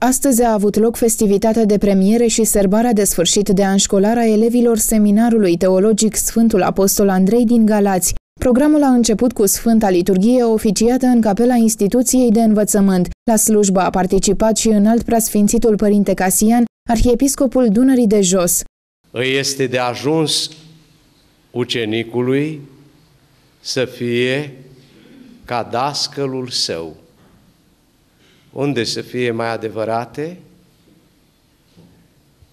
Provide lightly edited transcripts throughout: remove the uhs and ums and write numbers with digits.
Astăzi a avut loc festivitatea de premiere și sărbarea de sfârșit de an școlar a elevilor Seminarului Teologic Sfântul Apostol Andrei din Galați. Programul a început cu Sfânta Liturghie oficiată în capela instituției de învățământ. La slujbă a participat și înalt preasfințitul Părinte Casian, arhiepiscopul Dunării de Jos. Îi este de ajuns ucenicului să fie ca dascălul său. Unde să fie mai adevărate?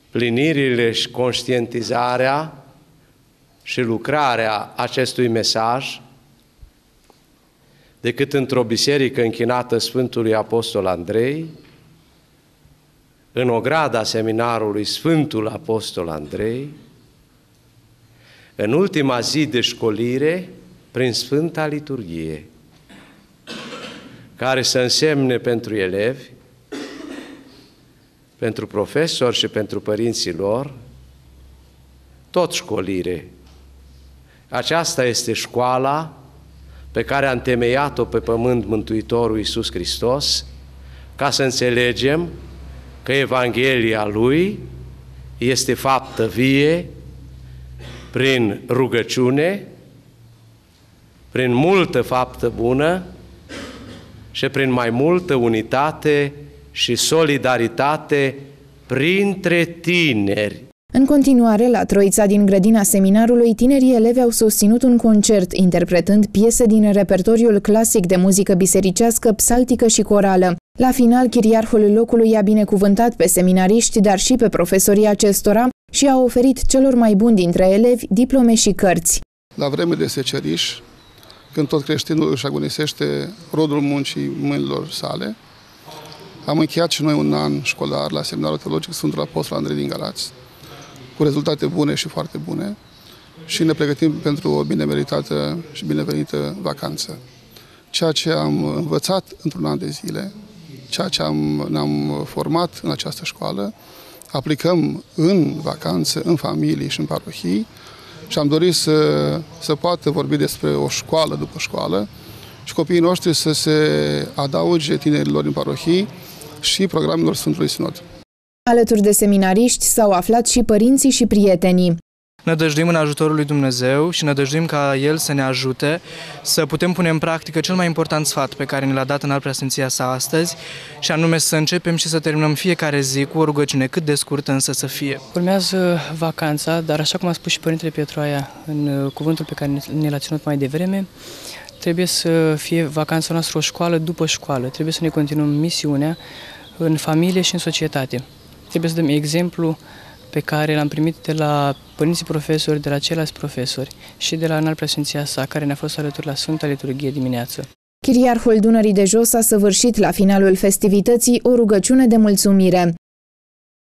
Plinirile și conștientizarea și lucrarea acestui mesaj decât într-o biserică închinată Sfântului Apostol Andrei, în ograda seminarului Sfântul Apostol Andrei, în ultima zi de școlire prin Sfânta Liturghie, care să însemne pentru elevi, pentru profesori și pentru părinții lor, tot școlire. Aceasta este școala pe care a întemeiat-o pe pământ Mântuitorul Iisus Hristos, ca să înțelegem că Evanghelia Lui este faptă vie prin rugăciune, prin multă faptă bună și prin mai multă unitate și solidaritate printre tineri. În continuare, la Troița din grădina seminarului, tinerii elevi au susținut un concert interpretând piese din repertoriul clasic de muzică bisericească, psaltică și corală. La final, chiriarhul locului i-a binecuvântat pe seminariști, dar și pe profesorii acestora și a oferit celor mai buni dintre elevi diplome și cărți. La vreme de seceriș, când tot creștinul își agonisește rodul muncii mâinilor sale, am încheiat și noi un an școlar la Seminarul Teologic Sfântul Apostol Andrei din Galați, cu rezultate bune și foarte bune, și ne pregătim pentru o bine meritată și binevenită vacanță. Ceea ce am învățat într-un an de zile, ceea ce ne-am format în această școală, aplicăm în vacanță, în familii și în parohii, și am dorit să poată vorbi despre o școală după școală și copiii noștri să se adauge tinerilor din parohii și programelor Sfântului Sinod. Alături de seminariști s-au aflat și părinții și prietenii. Nădăjduim în ajutorul lui Dumnezeu și nădăjduim ca El să ne ajute să putem pune în practică cel mai important sfat pe care ne l-a dat înalt preasfinția sa astăzi, și anume să începem și să terminăm fiecare zi cu o rugăciune, cât de scurtă însă să fie. Urmează vacanța, dar așa cum a spus și Părintele Pietroaia în cuvântul pe care ne l-a ținut mai devreme, trebuie să fie vacanța noastră o școală după școală. Trebuie să ne continuăm misiunea în familie și în societate. Trebuie să dăm exemplu pe care l-am primit de la părinții profesori, de la ceilalți profesori și de la înalt preasfinția sa, care ne-a fost alături la Sfânta Liturghie dimineață. Chiriarhul Dunării de Jos a săvârșit la finalul festivității o rugăciune de mulțumire.